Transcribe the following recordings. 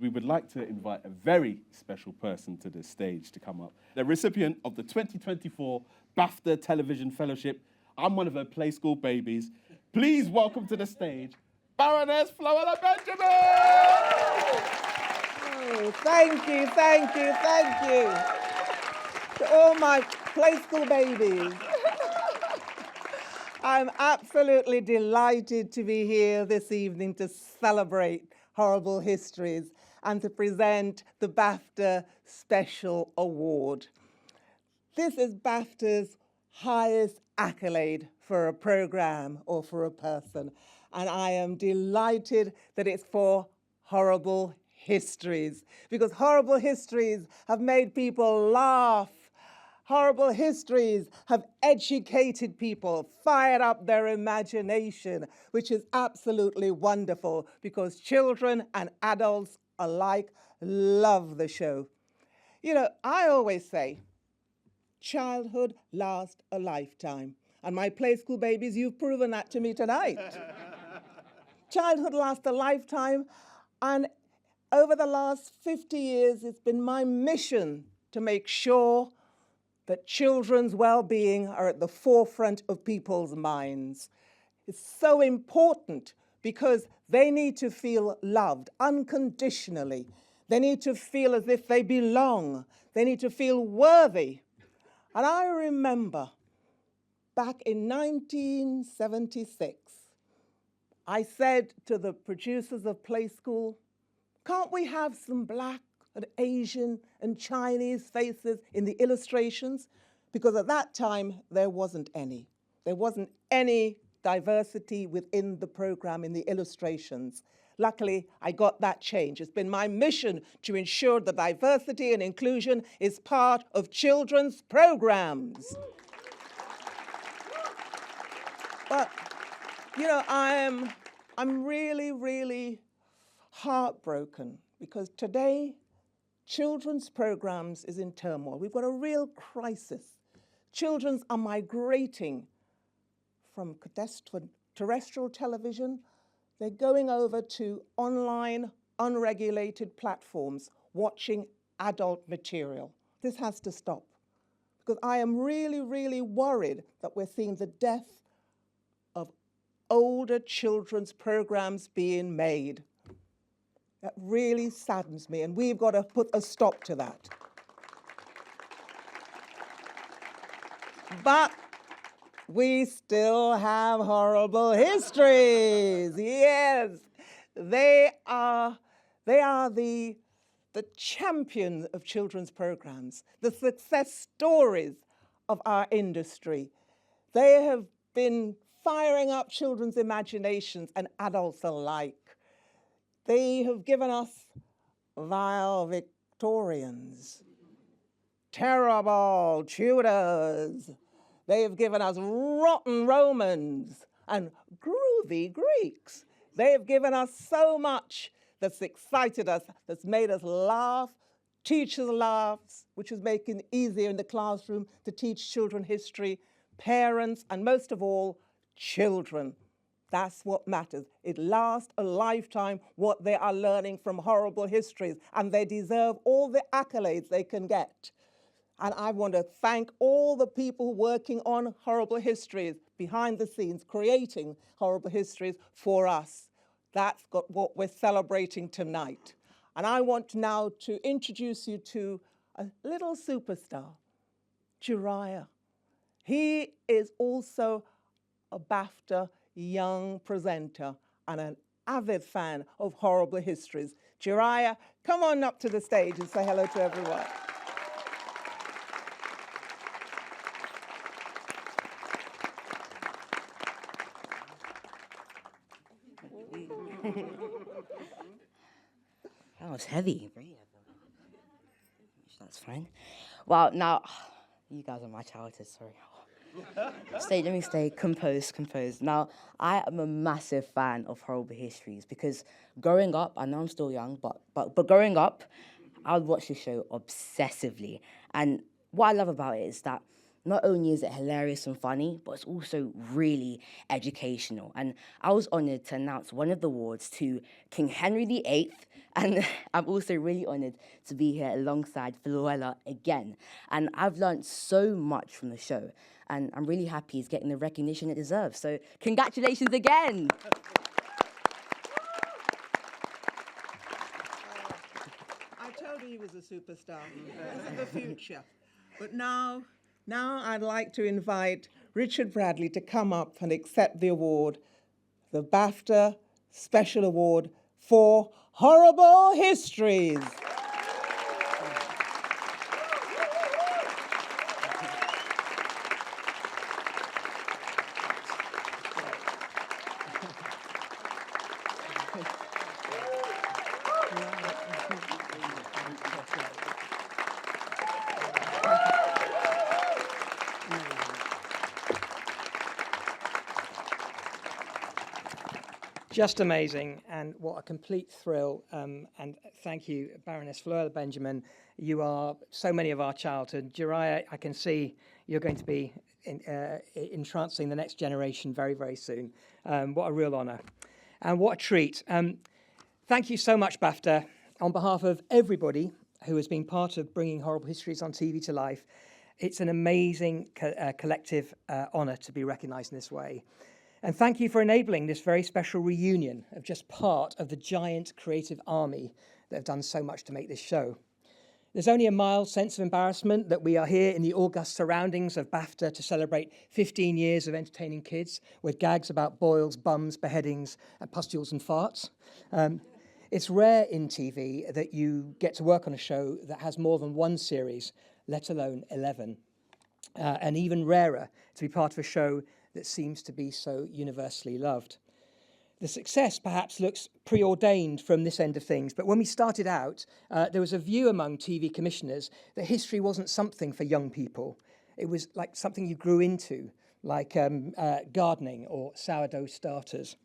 we would like to invite a very special person to the stage to come up. The recipient of the 2024 BAFTA Television Fellowship. I'm one of her play school babies. Please welcome to the stage, Baroness Floella Benjamin! Oh, thank you, thank you, thank you. To all my play school babies. I'm absolutely delighted to be here this evening to celebrate Horrible Histories and to present the BAFTA Special Award. This is BAFTA's highest accolade for a program or for a person, and I am delighted that it's for Horrible Histories, because Horrible Histories have made people laugh. Horrible Histories have educated people, fired up their imagination, which is absolutely wonderful because children and adults alike love the show. You know, I always say, childhood lasts a lifetime. And my play school babies, you've proven that to me tonight. Childhood lasts a lifetime, and over the last 50 years, it's been my mission to make sure that children's well-being are at the forefront of people's minds. It's so important because they need to feel loved unconditionally. They need to feel as if they belong. They need to feel worthy. And I remember back in 1976, I said to the producers of Play School, can't we have some Black and Asian and Chinese faces in the illustrations? Because at that time, there wasn't any. There wasn't any diversity within the program in the illustrations. Luckily, I got that change. It's been my mission to ensure that diversity and inclusion is part of children's programs. But, you know, I'm really, really heartbroken because today, children's programs is in turmoil. We've got a real crisis. Children are migrating from terrestrial television. They're going over to online, unregulated platforms, watching adult material. This has to stop because I am really, really worried that we're seeing the death of older children's programs being made. That really saddens me, and we've got to put a stop to that. But we still have Horrible Histories. Yes, they are the champions of children's programs, the success stories of our industry. They have been firing up children's imaginations and adults alike. They have given us vile Victorians, terrible Tudors. They have given us rotten Romans and groovy Greeks. They have given us so much that's excited us, that's made us laugh, teachers laugh, which is making it easier in the classroom to teach children history, parents, and most of all, children. That's what matters. It lasts a lifetime, what they are learning from Horrible Histories, and they deserve all the accolades they can get. And I want to thank all the people working on Horrible Histories, behind the scenes, creating Horrible Histories for us. That's what we're celebrating tonight. And I want now to introduce you to a little superstar, Jeriah. He is also a BAFTA young presenter and an avid fan of Horrible Histories. Jeriah, come on up to the stage and say hello to everyone. That was heavy. That's fine. Well, now, you guys are my childhood, sorry. Let me stay composed. Now, I am a massive fan of Horrible Histories because growing up, I know I'm still young, but growing up, I would watch the show obsessively. And what I love about it is that not only is it hilarious and funny, but it's also really educational. And I was honoured to announce one of the awards to King Henry VIII, and I'm also really honoured to be here alongside Floella again. And I've learned so much from the show, and I'm really happy it's getting the recognition it deserves. So congratulations again. I told you he was a superstar. This is the future. But now I'd like to invite Richard Bradley to come up and accept the award, the BAFTA Special Award for Horrible Histories. Just amazing, and what a complete thrill. And thank you, Baroness Floella Benjamin. You are so many of our childhood. Jeriah, I can see you're going to be entrancing the next generation very, very soon. What a real honour. And what a treat. Thank you so much, BAFTA. On behalf of everybody who has been part of bringing Horrible Histories on TV to life, it's an amazing collective honour to be recognised in this way. And thank you for enabling this very special reunion of just part of the giant creative army that have done so much to make this show. There's only a mild sense of embarrassment that we are here in the august surroundings of BAFTA to celebrate 15 years of entertaining kids with gags about boils, bums, beheadings, and pustules and farts. It's rare in TV that you get to work on a show that has more than one series, let alone 11. And even rarer to be part of a show that seems to be so universally loved. The success perhaps looks preordained from this end of things, but when we started out, there was a view among TV commissioners that history wasn't something for young people. It was like something you grew into, like gardening or sourdough starters.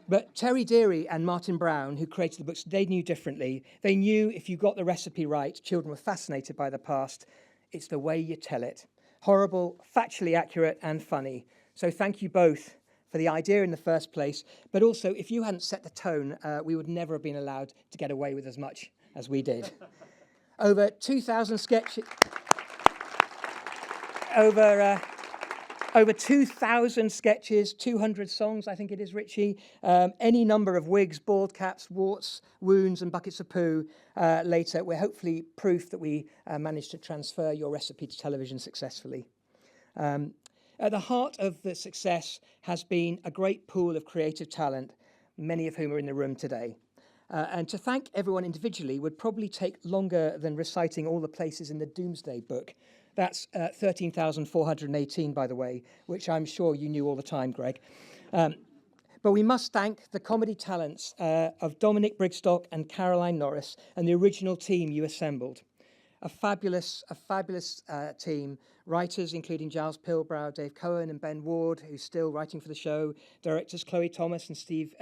But Terry Deary and Martin Brown, who created the books, they knew differently. They knew if you got the recipe right, children were fascinated by the past. It's the way you tell it. Horrible, factually accurate, and funny. So thank you both for the idea in the first place, but also if you hadn't set the tone, we would never have been allowed to get away with as much as we did. Over 2,000 sketches, over 2,000 sketches, 200 songs, I think it is, Richie, any number of wigs, bald caps, warts, wounds, and buckets of poo later. We're hopefully proof that we managed to transfer your recipe to television successfully. At the heart of the success has been a great pool of creative talent, many of whom are in the room today. And to thank everyone individually would probably take longer than reciting all the places in the Doomsday Book. That's 13,418, by the way, which I'm sure you knew all the time, Greg. But we must thank the comedy talents of Dominic Brigstock and Caroline Norris and the original team you assembled. A fabulous team. Writers including Giles Pilbrow, Dave Cohen and Ben Ward, who's still writing for the show. Directors Chloe Thomas and Steve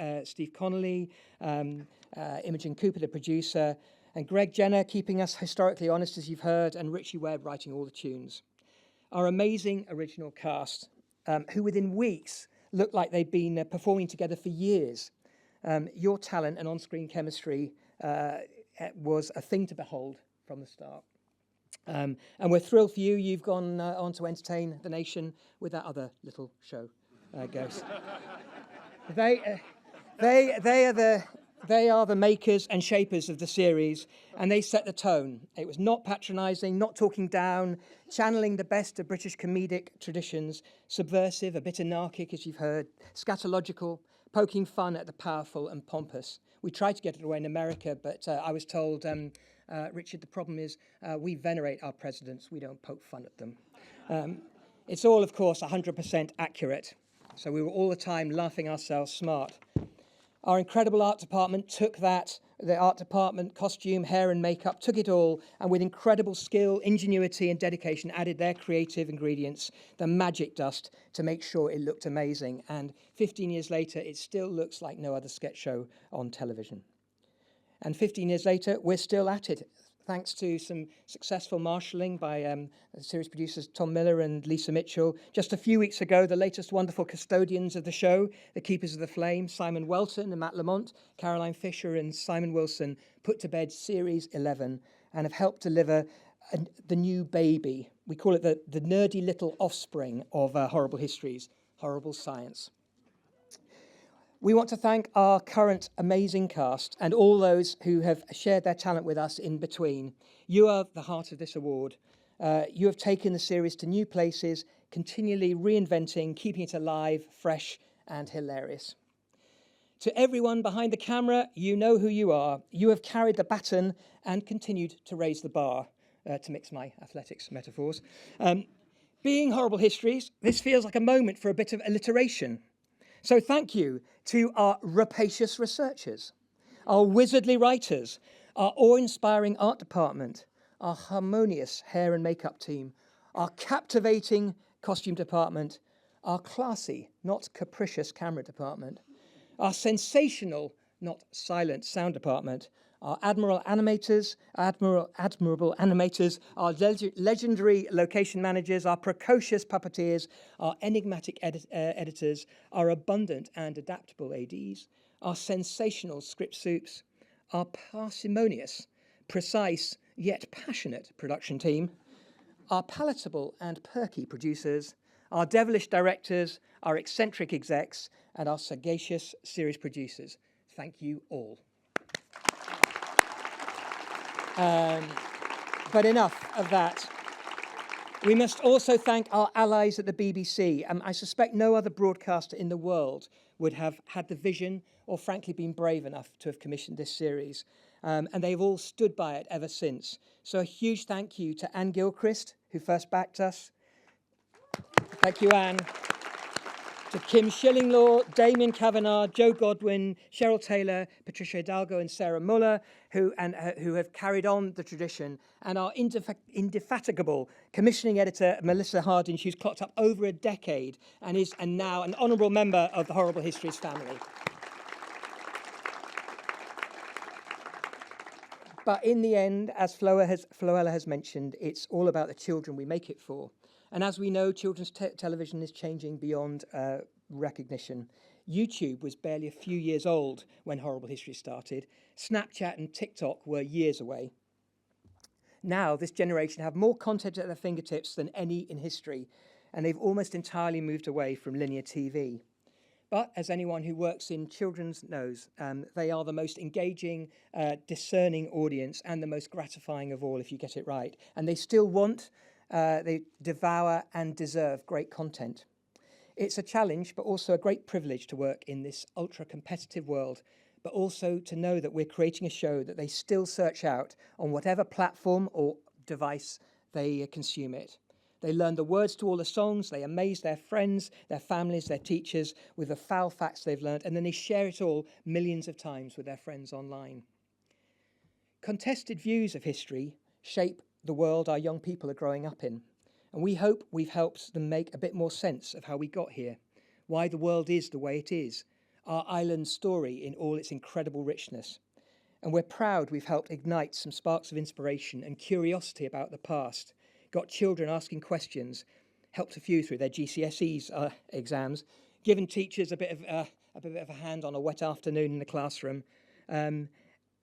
Connolly. Imogen Cooper, the producer. And Greg Jenner, keeping us historically honest, as you've heard. And Richie Webb writing all the tunes. Our amazing original cast, who within weeks looked like they'd been performing together for years. Your talent and on-screen chemistry was a thing to behold from the start. And we're thrilled for you. You've gone on to entertain the nation with that other little show, Ghost. They are the makers and shapers of the series, and they set the tone. It was not patronising, not talking down, channeling the best of British comedic traditions, subversive, a bit anarchic, as you've heard, scatological, poking fun at the powerful and pompous. We tried to get it away in America, but I was told, Richard, the problem is we venerate our presidents, we don't poke fun at them. It's all, of course, 100% accurate. So we were all the time laughing ourselves smart. Our incredible art department took that, the art department, costume, hair and makeup, took it all, and with incredible skill, ingenuity and dedication added their creative ingredients, the magic dust, to make sure it looked amazing. And 15 years later, it still looks like no other sketch show on television. And 15 years later, we're still at it. thanks to some successful marshalling by series producers Tom Miller and Lisa Mitchell. Just a few weeks ago, the latest wonderful custodians of the show, the Keepers of the Flame, Simon Welton and Matt Lamont, Caroline Fisher and Simon Wilson, put to bed Series 11 and have helped deliver the new baby. We call it the nerdy little offspring of Horrible Histories, Horrible Science. We want to thank our current amazing cast and all those who have shared their talent with us in between. You are the heart of this award. You have taken the series to new places, continually reinventing, keeping it alive, fresh, and hilarious. To everyone behind the camera, you know who you are. You have carried the baton and continued to raise the bar, to mix my athletics metaphors. Being Horrible Histories, this feels like a moment for a bit of alliteration. So thank you to our rapacious researchers, our wizardly writers, our awe-inspiring art department, our harmonious hair and makeup team, our captivating costume department, our classy, not capricious camera department, our sensational, not silent sound department, our admirable animators, our legendary location managers, our precocious puppeteers, our enigmatic editors, our abundant and adaptable ADs, our sensational script soups, our parsimonious, precise yet passionate production team, our palatable and perky producers, our devilish directors, our eccentric execs, and our sagacious series producers. Thank you all. But enough of that. We must also thank our allies at the BBC. I suspect no other broadcaster in the world would have had the vision or frankly been brave enough to have commissioned this series. And they've all stood by it ever since. So a huge thank you to Anne Gilchrist, who first backed us. Thank you, Anne. To Kim Schillinglaw, Damien Kavanagh, Joe Godwin, Cheryl Taylor, Patricia Hidalgo and Sarah Muller, who have carried on the tradition, and our indefatigable commissioning editor, Melissa Hardin, who's clocked up over a decade and is now an honourable member of the Horrible Histories family. But in the end, as Floella has mentioned, it's all about the children we make it for. And as we know, children's television is changing beyond recognition. YouTube was barely a few years old when Horrible History started. Snapchat and TikTok were years away. Now, this generation have more content at their fingertips than any in history, and they've almost entirely moved away from linear TV. But as anyone who works in children's knows, they are the most engaging, discerning audience and the most gratifying of all if you get it right. And they still want, they devour and deserve great content. It's a challenge, but also a great privilege to work in this ultra-competitive world, but also to know that we're creating a show that they still search out on whatever platform or device they consume it. They learn the words to all the songs, they amaze their friends, their families, their teachers with the foul facts they've learned, and then they share it all millions of times with their friends online. Contested views of history shape the world our young people are growing up in, and we hope we've helped them make a bit more sense of how we got here, why the world is the way it is, our island story in all its incredible richness. And we're proud we've helped ignite some sparks of inspiration and curiosity about the past, got children asking questions, helped a few through their GCSEs exams, given teachers a bit of a hand on a wet afternoon in the classroom.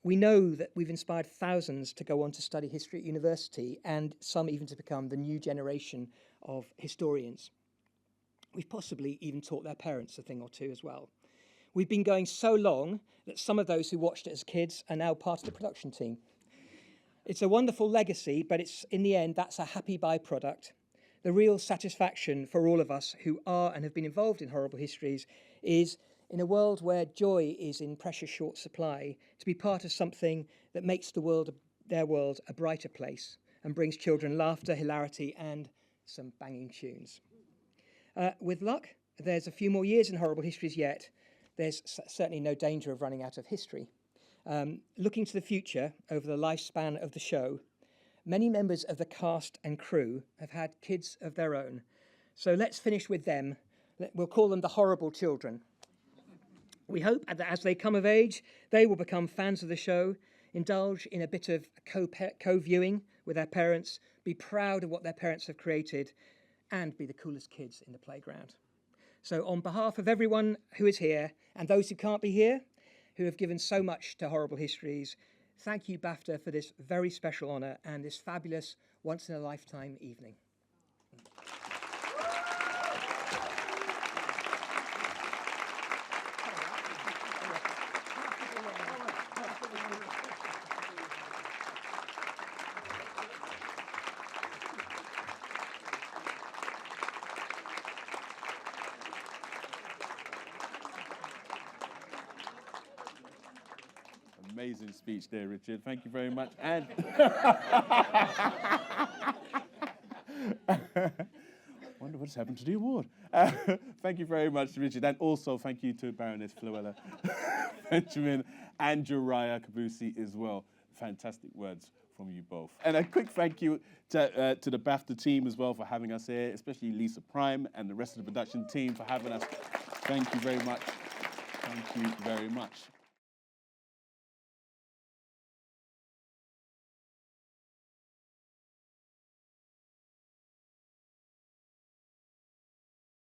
We know that we've inspired thousands to go on to study history at university and some even to become the new generation of historians. We've possibly even taught their parents a thing or two as well. We've been going so long that some of those who watched it as kids are now part of the production team. It's a wonderful legacy, but it's in the end, that's a happy byproduct. The real satisfaction for all of us who are and have been involved in Horrible Histories is, in a world where joy is in precious short supply, to be part of something that makes the world, their world, a brighter place and brings children laughter, hilarity, and some banging tunes. With luck, there's a few more years in Horrible Histories yet. There's certainly no danger of running out of history. Looking to the future over the lifespan of the show, many members of the cast and crew have had kids of their own. So let's finish with them. We'll call them the Horrible Children. We hope that as they come of age, they will become fans of the show, indulge in a bit of co-viewing with their parents, be proud of what their parents have created, and be the coolest kids in the playground. So on behalf of everyone who is here, and those who can't be here, who have given so much to Horrible Histories, thank you, BAFTA, for this very special honour and this fabulous once-in-a-lifetime evening. Amazing speech there, Richard. Thank you very much. And wonder what's happened to the award. Thank you very much, Richard. And also thank you to Baroness Floella, Benjamin, and Jeriah Kibusi as well. Fantastic words from you both. And a quick thank you to the BAFTA team as well for having us here, especially Lisa Prime and the rest of the production team for having us. Thank you very much. Thank you very much.